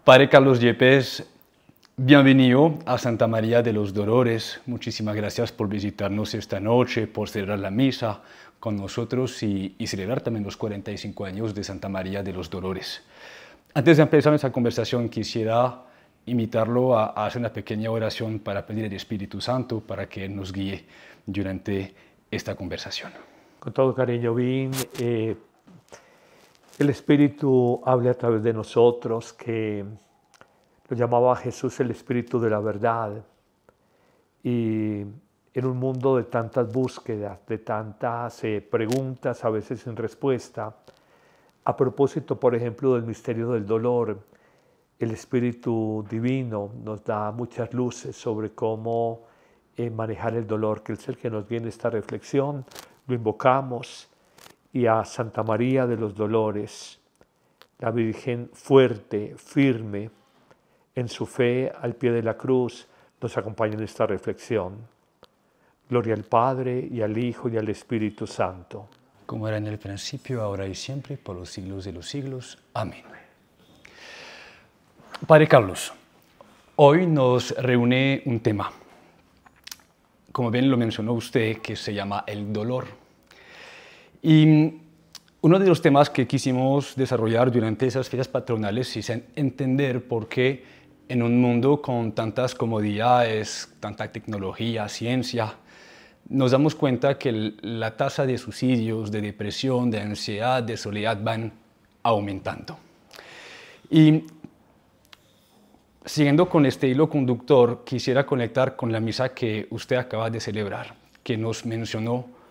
Padre Carlos Yepes, bienvenido a Santa María de los Dolores. Muchísimas gracias por visitarnos esta noche, por celebrar la misa con nosotros y celebrar también los 45 años de Santa María de los Dolores. Antes de empezar nuestra conversación, quisiera invitarlo a hacer una pequeña oración para pedir al Espíritu Santo para que Él nos guíe durante esta conversación. Con todo cariño, Vin, el Espíritu hable a través de nosotros, que lo llamaba Jesús el Espíritu de la verdad. Y en un mundo de tantas búsquedas, de tantas preguntas, a veces sin respuesta, a propósito, por ejemplo, del misterio del dolor, el Espíritu Divino nos da muchas luces sobre cómo manejar el dolor, que es el que nos viene esta reflexión. Lo invocamos y a Santa María de los Dolores, la Virgen fuerte, firme, en su fe al pie de la cruz, nos acompaña en esta reflexión. Gloria al Padre, y al Hijo, y al Espíritu Santo. Como era en el principio, ahora y siempre, por los siglos de los siglos. Amén. Padre Carlos, hoy nos reúne un tema, como bien lo mencionó usted, que se llama el dolor. Y uno de los temas que quisimos desarrollar durante esas fiestas patronales es entender por qué en un mundo con tantas comodidades, tanta tecnología, ciencia, nos damos cuenta que la tasa de suicidios, de depresión, de ansiedad, de soledad van aumentando. Y siguiendo con este hilo conductor, quisiera conectar con la misa que usted acaba de celebrar, que nos mencionó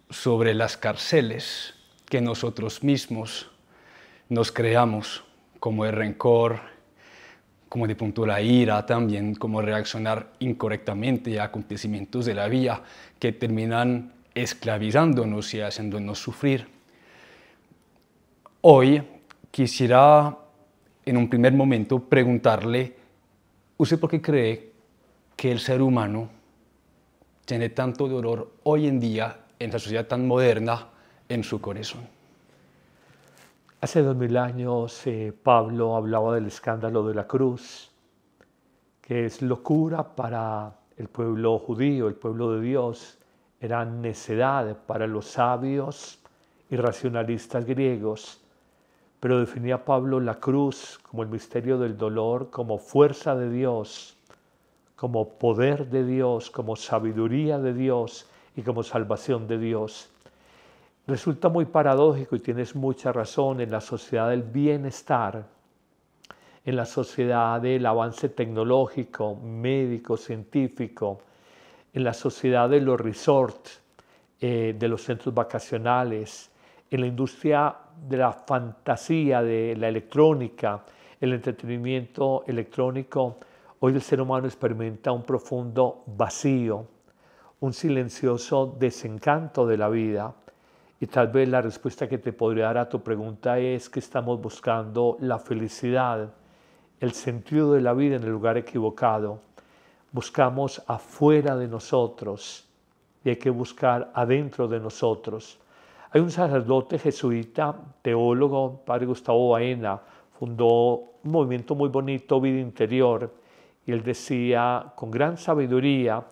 sobre las cárceles que nosotros mismos nos creamos, como el rencor, como de pronto la ira también, como reaccionar incorrectamente a acontecimientos de la vida que terminan esclavizándonos y haciéndonos sufrir. Hoy quisiera, en un primer momento, preguntarle, ¿usted por qué cree que el ser humano tiene tanto dolor hoy en día, en la sociedad tan moderna, en su corazón? Hace 2000 años Pablo hablaba del escándalo de la cruz, que es locura para el pueblo judío, el pueblo de Dios, era necedad para los sabios y racionalistas griegos, pero definía Pablo la cruz como el misterio del dolor, como fuerza de Dios, como poder de Dios, como sabiduría de Dios y como salvación de Dios. Resulta muy paradójico, y tienes mucha razón, en la sociedad del bienestar, en la sociedad del avance tecnológico, médico, científico, en la sociedad de los resorts, de los centros vacacionales, en la industria de la fantasía, de la electrónica, el entretenimiento electrónico. Hoy el ser humano experimenta un profundo vacío, un silencioso desencanto de la vida. Y tal vez la respuesta que te podría dar a tu pregunta es que estamos buscando la felicidad, el sentido de la vida en el lugar equivocado. Buscamos afuera de nosotros y hay que buscar adentro de nosotros. Hay un sacerdote jesuita, teólogo, padre Gustavo Baena, fundó un movimiento muy bonito, Vida Interior, y él decía con gran sabiduría,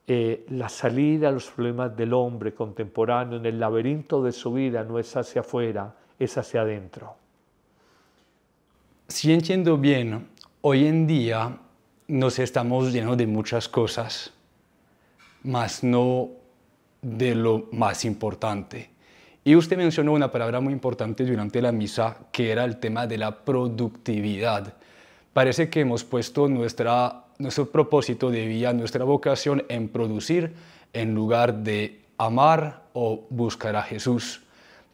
la salida a los problemas del hombre contemporáneo en el laberinto de su vida no es hacia afuera, es hacia adentro. Si entiendo bien, hoy en día nos estamos llenos de muchas cosas, mas no de lo más importante. Y usted mencionó una palabra muy importante durante la misa, que era el tema de la productividad. Parece que hemos puesto nuestro propósito de vida, nuestra vocación en producir en lugar de amar o buscar a Jesús.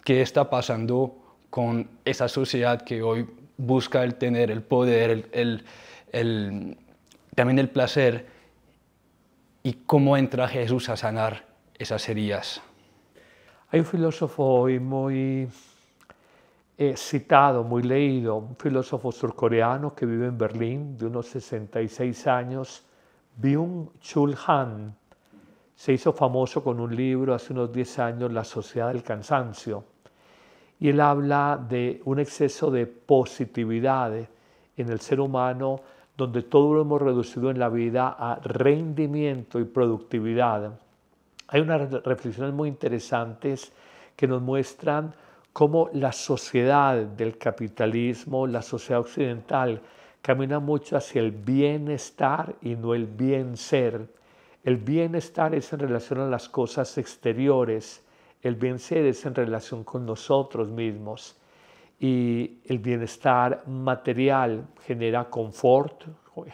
¿Qué está pasando con esa sociedad que hoy busca el tener, el poder, también el placer? ¿Y cómo entra Jesús a sanar esas heridas? Hay un filósofo hoy muy citado, muy leído, un filósofo surcoreano que vive en Berlín, de unos 66 años, Byung-Chul Han. Se hizo famoso con un libro hace unos 10 años, La sociedad del cansancio. Y él habla de un exceso de positividad en el ser humano, donde todo lo hemos reducido en la vida a rendimiento y productividad. Hay unas reflexiones muy interesantes que nos muestran cómo la sociedad del capitalismo, la sociedad occidental, camina mucho hacia el bienestar y no el bien ser. El bienestar es en relación a las cosas exteriores, el bien ser es en relación con nosotros mismos. Y el bienestar material genera confort,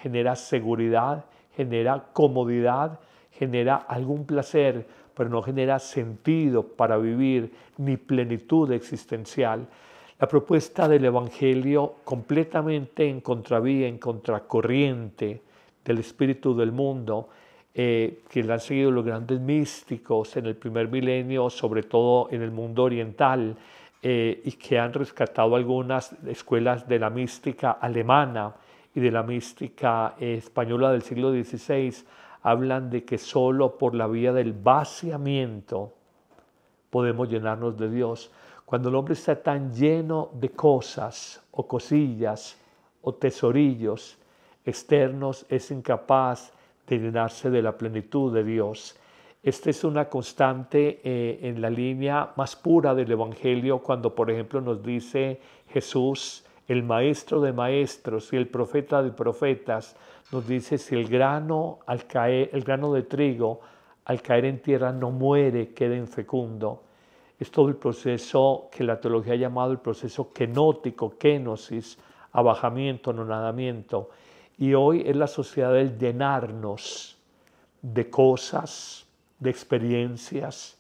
genera seguridad, genera comodidad, genera algún placer, pero no genera sentido para vivir ni plenitud existencial. La propuesta del Evangelio, completamente en contravía, en contracorriente del espíritu del mundo, que la han seguido los grandes místicos en el primer milenio, sobre todo en el mundo oriental, y que han rescatado algunas escuelas de la mística alemana y de la mística española del siglo XVI, hablan de que solo por la vía del vaciamiento podemos llenarnos de Dios. Cuando el hombre está tan lleno de cosas o cosillas o tesorillos externos, es incapaz de llenarse de la plenitud de Dios. Esta es una constante en la línea más pura del Evangelio, cuando por ejemplo nos dice Jesús, el maestro de maestros y el profeta de profetas, nos dice: si el grano de trigo al caer en tierra no muere, queda infecundo. Es todo el proceso que la teología ha llamado el proceso kenótico, kenosis, abajamiento, anonadamiento. Y hoy es la sociedad del llenarnos de cosas, de experiencias,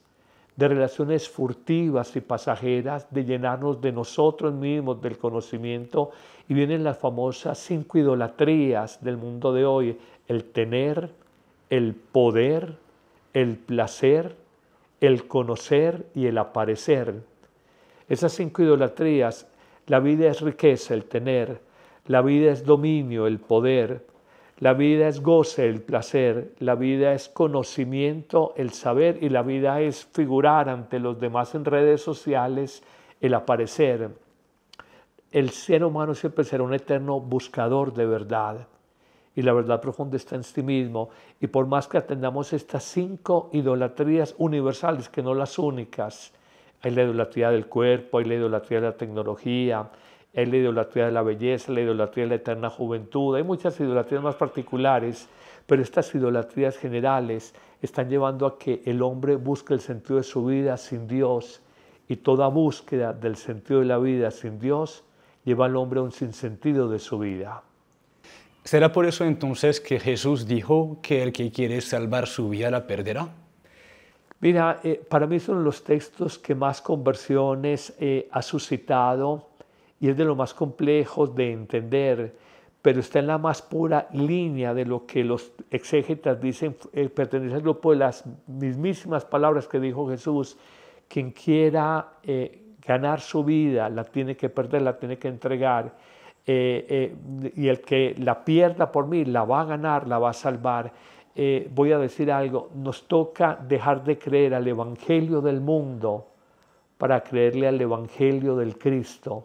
de relaciones furtivas y pasajeras, de llenarnos de nosotros mismos, del conocimiento, y vienen las famosas 5 idolatrías del mundo de hoy: el tener, el poder, el placer, el conocer y el aparecer. Esas 5 idolatrías: la vida es riqueza, el tener; la vida es dominio, el poder; la vida es goce, el placer; la vida es conocimiento, el saber; y la vida es figurar ante los demás en redes sociales, el aparecer. El ser humano siempre será un eterno buscador de verdad, y la verdad profunda está en sí mismo. Y por más que atendamos estas 5 idolatrías universales, que no las únicas, hay la idolatría del cuerpo, hay la idolatría de la tecnología, hay la idolatría de la belleza, la idolatría de la eterna juventud, hay muchas idolatrías más particulares, pero estas idolatrías generales están llevando a que el hombre busque el sentido de su vida sin Dios, y toda búsqueda del sentido de la vida sin Dios lleva al hombre a un sinsentido de su vida. ¿Será por eso entonces que Jesús dijo que el que quiere salvar su vida la perderá? Mira, para mí son los textos que más conversiones ha suscitado, y es de los más complejos de entender, pero está en la más pura línea de lo que los exégetas dicen, pertenece al grupo de las mismísimas palabras que dijo Jesús: quien quiera ganar su vida la tiene que perder, la tiene que entregar, y el que la pierda por mí la va a ganar, la va a salvar. Voy a decir algo: nos toca dejar de creer al evangelio del mundo para creerle al evangelio del Cristo.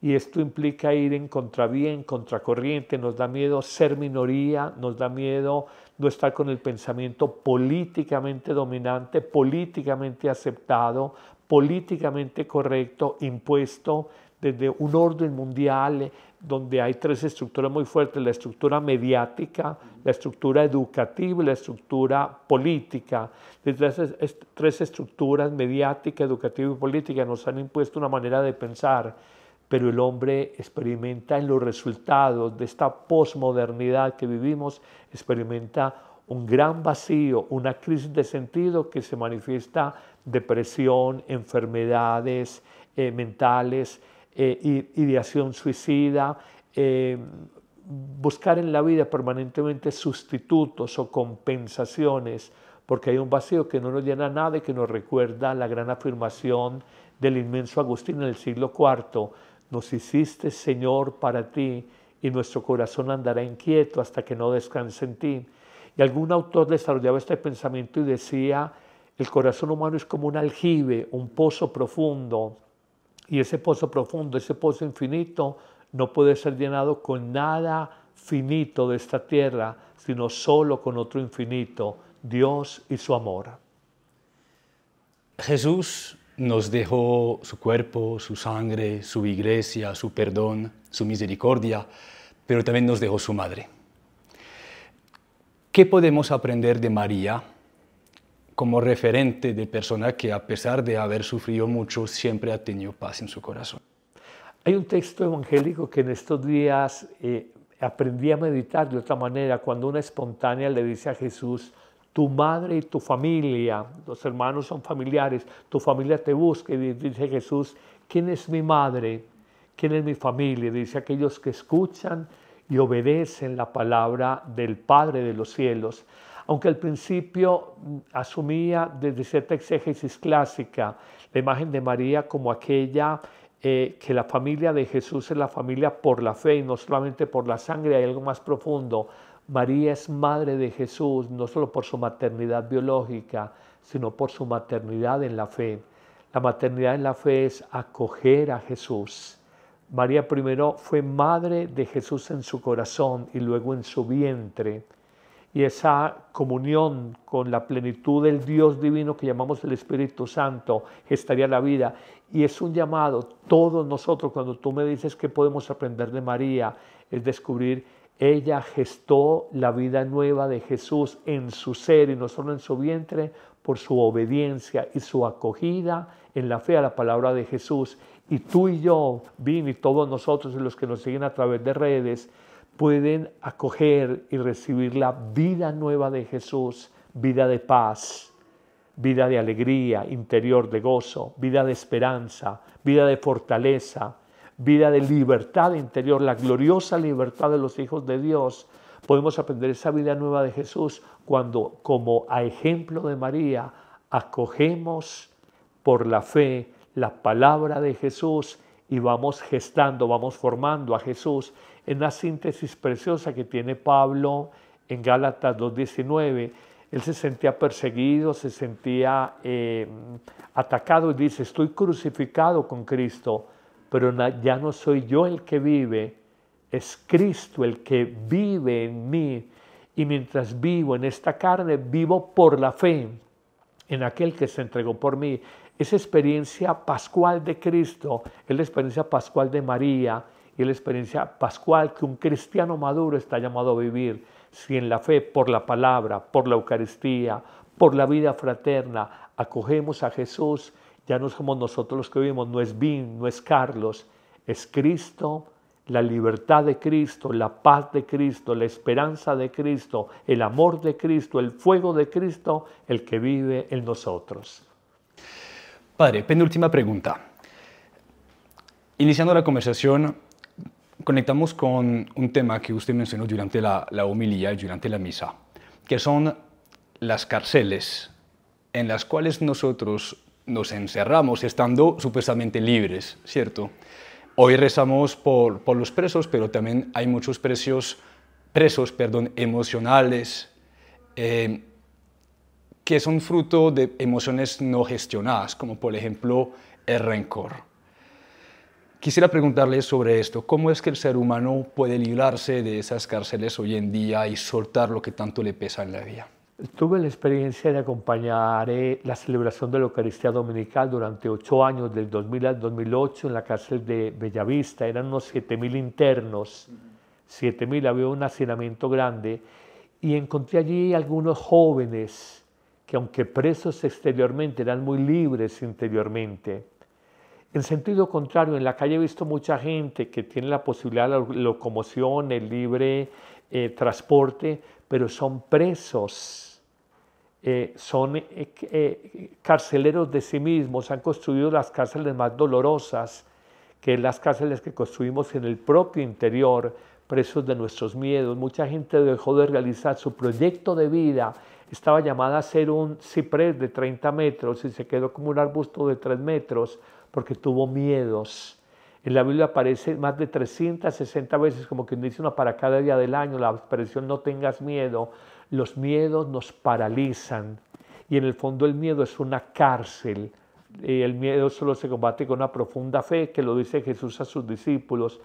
Y esto implica ir en contravía, en contracorriente. Nos da miedo ser minoría, nos da miedo no estar con el pensamiento políticamente dominante, políticamente aceptado, políticamente correcto, impuesto desde un orden mundial donde hay 3 estructuras muy fuertes: la estructura mediática, la estructura educativa y la estructura política. Desde esas 3 estructuras, mediática, educativa y política, nos han impuesto una manera de pensar, pero el hombre experimenta en los resultados de esta posmodernidad que vivimos, experimenta un gran vacío, una crisis de sentido que se manifiesta depresión, enfermedades mentales, ideación suicida, buscar en la vida permanentemente sustitutos o compensaciones, porque hay un vacío que no nos llena nada y que nos recuerda la gran afirmación del inmenso Agustín en el siglo IV: nos hiciste, Señor, para ti, y nuestro corazón andará inquieto hasta que no descanse en ti. Y algún autor desarrollaba este pensamiento y decía: el corazón humano es como un aljibe, un pozo profundo, y ese pozo profundo, ese pozo infinito, no puede ser llenado con nada finito de esta tierra, sino solo con otro infinito, Dios y su amor. Jesús nos dejó su cuerpo, su sangre, su iglesia, su perdón, su misericordia, pero también nos dejó su madre. ¿Qué podemos aprender de María como referente de persona que, a pesar de haber sufrido mucho, siempre ha tenido paz en su corazón? Hay un texto evangélico que en estos días aprendí a meditar de otra manera, cuando una espontánea le dice a Jesús: tu madre y tu familia, los hermanos son familiares, tu familia te busca, y dice Jesús: ¿quién es mi madre? ¿Quién es mi familia? Dice: aquellos que escuchan y obedecen la palabra del Padre de los cielos. Aunque al principio asumía desde cierta exégesis clásica la imagen de María como aquella que la familia de Jesús es la familia por la fe y no solamente por la sangre, hay algo más profundo. María es madre de Jesús, no solo por su maternidad biológica, sino por su maternidad en la fe. La maternidad en la fe es acoger a Jesús. María primero fue madre de Jesús en su corazón y luego en su vientre. Y esa comunión con la plenitud del Dios divino que llamamos el Espíritu Santo gestaría la vida. Y es un llamado, todos nosotros, cuando tú me dices que podemos aprender de María, es descubrir, ella gestó la vida nueva de Jesús en su ser y no solo en su vientre, por su obediencia y su acogida en la fe a la palabra de Jesús. Y tú y yo, Vin, y todos nosotros y los que nos siguen a través de redes, pueden acoger y recibir la vida nueva de Jesús, vida de paz, vida de alegría interior, de gozo, vida de esperanza, vida de fortaleza, vida de libertad interior, la gloriosa libertad de los hijos de Dios. Podemos aprender esa vida nueva de Jesús cuando, como a ejemplo de María, acogemos por la fe la palabra de Jesús y vamos gestando, vamos formando a Jesús en una síntesis preciosa que tiene Pablo en Gálatas 2:19. Él se sentía perseguido, se sentía atacado y dice: estoy crucificado con Cristo, pero ya no soy yo el que vive, es Cristo el que vive en mí. Y mientras vivo en esta carne, vivo por la fe en aquel que se entregó por mí. Esa experiencia pascual de Cristo es la experiencia pascual de María y es la experiencia pascual que un cristiano maduro está llamado a vivir. Si en la fe, por la palabra, por la Eucaristía, por la vida fraterna, acogemos a Jesús, ya no somos nosotros los que vivimos, no es Vin, no es Carlos, es Cristo, la libertad de Cristo, la paz de Cristo, la esperanza de Cristo, el amor de Cristo, el fuego de Cristo, el que vive en nosotros. Padre, penúltima pregunta. Iniciando la conversación, conectamos con un tema que usted mencionó durante la homilía y durante la misa, que son las cárceles en las cuales nosotros nos encerramos estando supuestamente libres, ¿cierto? Hoy rezamos por los presos, pero también hay muchos presos emocionales, que son fruto de emociones no gestionadas, como por ejemplo el rencor. Quisiera preguntarle sobre esto: ¿cómo es que el ser humano puede librarse de esas cárceles hoy en día y soltar lo que tanto le pesa en la vida? Tuve la experiencia de acompañar la celebración de la Eucaristía Dominical durante 8 años, del 2000 al 2008, en la cárcel de Bellavista. Eran unos 7.000 internos, 7.000, había un hacinamiento grande, y encontré allí algunos jóvenes que, aunque presos exteriormente, eran muy libres interiormente. En sentido contrario, en la calle he visto mucha gente que tiene la posibilidad de la locomoción, el libre transporte, pero son presos, son carceleros de sí mismos, han construido las cárceles más dolorosas, que las cárceles que construimos en el propio interior, presos de nuestros miedos. Mucha gente dejó de realizar su proyecto de vida, estaba llamada a ser un ciprés de 30 metros y se quedó como un arbusto de 3 metros porque tuvo miedos. En la Biblia aparece más de 360 veces, como que dice una para cada día del año, la expresión no tengas miedo. Los miedos nos paralizan y en el fondo el miedo es una cárcel. El miedo solo se combate con una profunda fe, que lo dice Jesús a sus discípulos.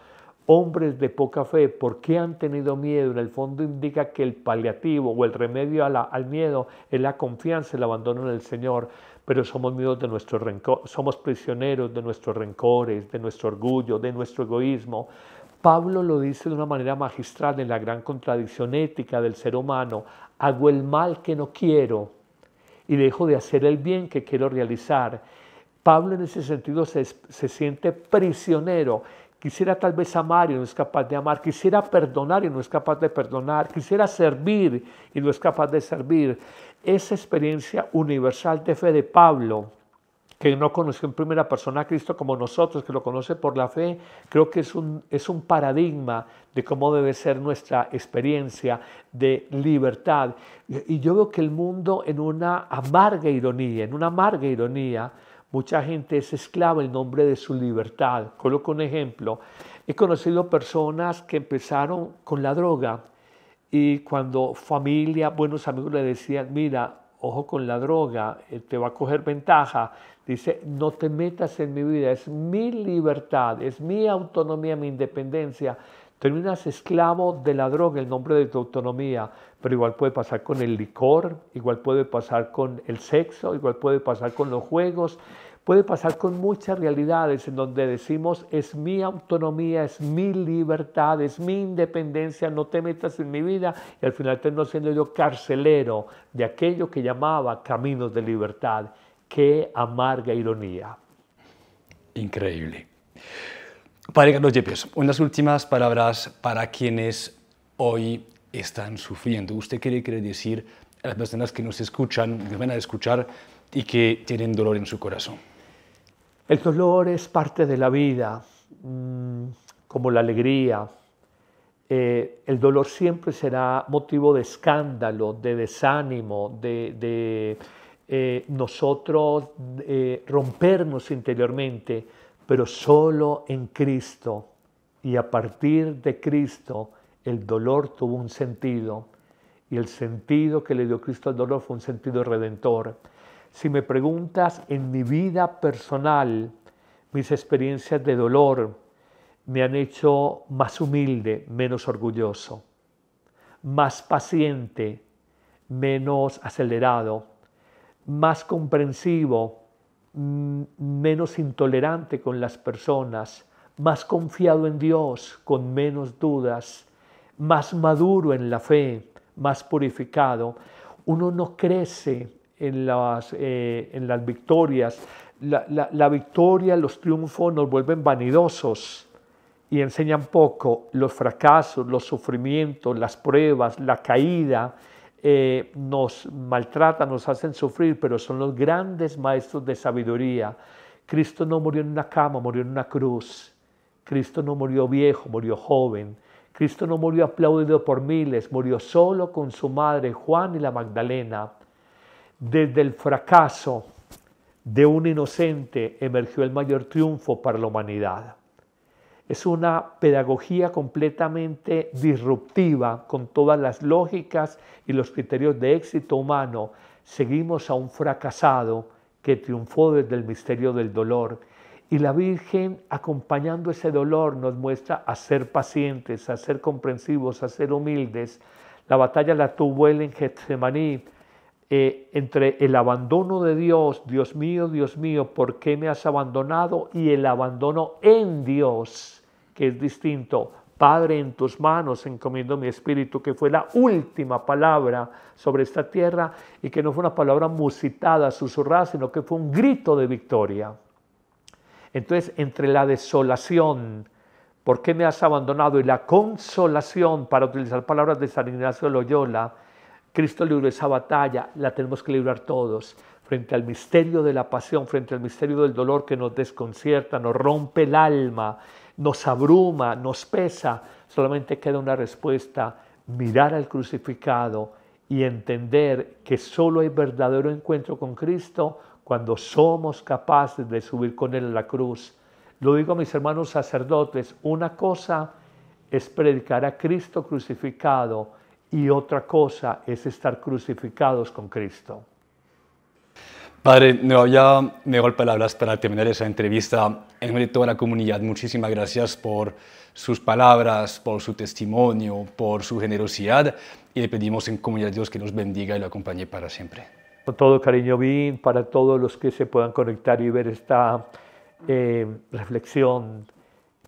Hombres de poca fe, ¿por qué han tenido miedo? En el fondo indica que el paliativo o el remedio al miedo es la confianza, el abandono en el Señor, pero somos miedos de nuestro rencor, somos prisioneros de nuestros rencores, de nuestro orgullo, de nuestro egoísmo. Pablo lo dice de una manera magistral en la gran contradicción ética del ser humano: hago el mal que no quiero y dejo de hacer el bien que quiero realizar. Pablo en ese sentido se siente prisionero. Quisiera tal vez amar y no es capaz de amar, quisiera perdonar y no es capaz de perdonar, quisiera servir y no es capaz de servir. Esa experiencia universal de fe de Pablo, que no conoció en primera persona a Cristo como nosotros, que lo conoce por la fe, creo que es un paradigma de cómo debe ser nuestra experiencia de libertad. Y yo veo que el mundo en una amarga ironía, mucha gente es esclava en nombre de su libertad. Coloco un ejemplo. He conocido personas que empezaron con la droga y cuando familia, buenos amigos le decían: mira, ojo con la droga, te va a coger ventaja. Dice: no te metas en mi vida, es mi libertad, es mi autonomía, mi independencia. Terminas esclavo de la droga en nombre de tu autonomía, pero igual puede pasar con el licor, igual puede pasar con el sexo, igual puede pasar con los juegos, puede pasar con muchas realidades en donde decimos: es mi autonomía, es mi libertad, es mi independencia, no te metas en mi vida, y al final termino siendo yo carcelero de aquello que llamaba caminos de libertad. ¡Qué amarga ironía! Increíble. Padre Carlos Yepes, unas últimas palabras para quienes hoy están sufriendo. ¿Usted qué le quiere decir a las personas que nos escuchan, que van a escuchar y que tienen dolor en su corazón? El dolor es parte de la vida, como la alegría. El dolor siempre será motivo de escándalo, de desánimo, de nosotros rompernos interiormente, pero solo en Cristo. Y a partir de Cristo el dolor tuvo un sentido, y el sentido que le dio Cristo al dolor fue un sentido redentor. Si me preguntas, en mi vida personal, mis experiencias de dolor me han hecho más humilde, menos orgulloso, más paciente, menos acelerado, más comprensivo, menos intolerante con las personas, más confiado en Dios, con menos dudas, más maduro en la fe, más purificado. Uno no crece en las victorias. La victoria, los triunfos nos vuelven vanidosos y enseñan poco. Los fracasos, los sufrimientos, las pruebas, la caída, nos maltratan, nos hacen sufrir, pero son los grandes maestros de sabiduría. Cristo no murió en una cama, murió en una cruz. Cristo no murió viejo, murió joven. Cristo no murió aplaudido por miles, murió solo con su madre, Juan y la Magdalena. Desde el fracaso de un inocente emergió el mayor triunfo para la humanidad. Es una pedagogía completamente disruptiva, con todas las lógicas y los criterios de éxito humano. Seguimos a un fracasado que triunfó desde el misterio del dolor. Y la Virgen, acompañando ese dolor, nos muestra a ser pacientes, a ser comprensivos, a ser humildes. La batalla la tuvo él en Getsemaní, entre el abandono de Dios, Dios mío, ¿por qué me has abandonado? Y el abandono en Dios, que es distinto. Padre, en tus manos encomiendo mi espíritu, que fue la última palabra sobre esta tierra y que no fue una palabra musitada, susurrada, sino que fue un grito de victoria. Entonces, entre la desolación, ¿por qué me has abandonado? Y la consolación, para utilizar palabras de San Ignacio de Loyola, Cristo libró esa batalla, la tenemos que librar todos, frente al misterio de la pasión, frente al misterio del dolor que nos desconcierta, nos rompe el alma, nos abruma, nos pesa. Solamente queda una respuesta: mirar al crucificado y entender que solo hay verdadero encuentro con Cristo cuando somos capaces de subir con Él a la cruz. Lo digo a mis hermanos sacerdotes: una cosa es predicar a Cristo crucificado y otra cosa es estar crucificados con Cristo. Padre, no había mejor palabras para terminar esa entrevista. En nombre de toda la comunidad, muchísimas gracias por sus palabras, por su testimonio, por su generosidad. Y le pedimos en comunidad a Dios que nos bendiga y lo acompañe para siempre. Con todo cariño, Vin, para todos los que se puedan conectar y ver esta reflexión,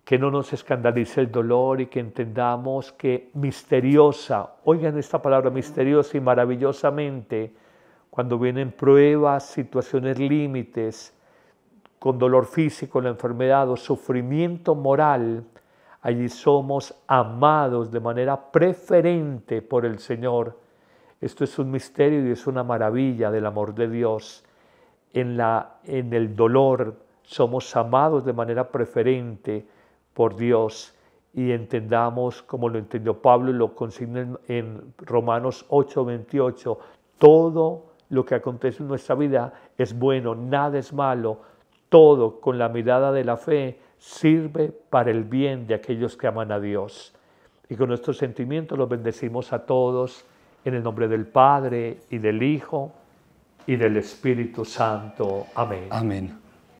que no nos escandalice el dolor y que entendamos que misteriosa, oigan esta palabra, misteriosa y maravillosamente, cuando vienen pruebas, situaciones límites, con dolor físico, la enfermedad o sufrimiento moral, allí somos amados de manera preferente por el Señor. Esto es un misterio y es una maravilla del amor de Dios. En el dolor somos amados de manera preferente por Dios, y entendamos, como lo entendió Pablo y lo consigna en Romanos 8:28, todo lo que acontece en nuestra vida es bueno, nada es malo, todo con la mirada de la fe sirve para el bien de aquellos que aman a Dios. Y con nuestros sentimientos los bendecimos a todos en el nombre del Padre y del Hijo y del Espíritu Santo. Amén. Amén.